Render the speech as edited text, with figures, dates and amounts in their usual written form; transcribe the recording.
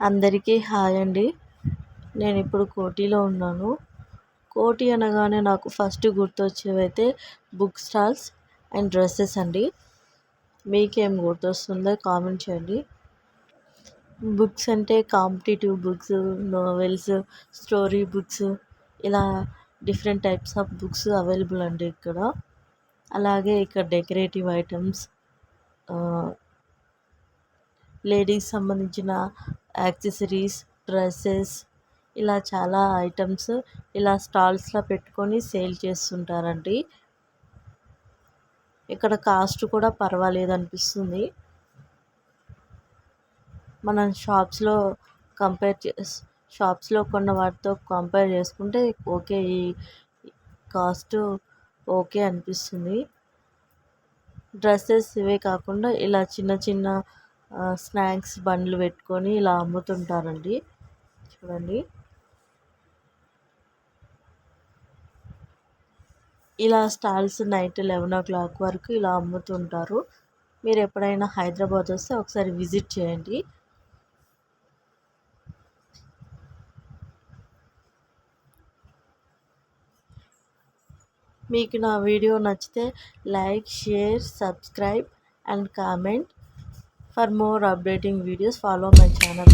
అందరికీ హాయ్ అండి. నేను ఇప్పుడు కోటిలో ఉన్నాను. కోటి అనగానే నాకు ఫస్ట్ గుర్తొచ్చేవైతే బుక్ స్టాల్స్ అండ్ డ్రెస్సెస్ అండి. మీకేం గుర్తొస్తుందో కామెంట్ చేయండి. బుక్స్ అంటే competitive books, novels, story books, ఇలా different types of books available అండి ఇక్కడ. అలాగే ఇక్కడ డెకరేటివ్ ఐటమ్స్, లేడీస్ సంబంధించిన యాక్సెసరీస్, డ్రెస్సెస్, ఇలా చాలా ఐటమ్స్ ఇలా స్టాల్స్లో పెట్టుకొని సేల్ చేస్తుంటారండి. ఇక్కడ కాస్ట్ కూడా పర్వాలేదు అనిపిస్తుంది. మనం షాప్స్లో కొన్న వాటితో కంపేర్ చేసుకుంటే ఓకే, ఈ కాస్ట్ ఓకే అనిపిస్తుంది. డ్రెస్సెస్ ఇవే కాకుండా ఇలా చిన్న చిన్న స్నాక్స్ బండ్లు పెట్టుకొని ఇలా అమ్ముతుంటారండి. చూడండి, ఇలా స్టాల్స్ నైట్ 11 వరకు ఇలా అమ్ముతుంటారు. మీరు ఎప్పుడైనా హైదరాబాద్ వస్తే ఒకసారి విజిట్ చేయండి. మీకు నా వీడియో నచ్చితే like, share, subscribe and comment. For more updating videos, follow my channel.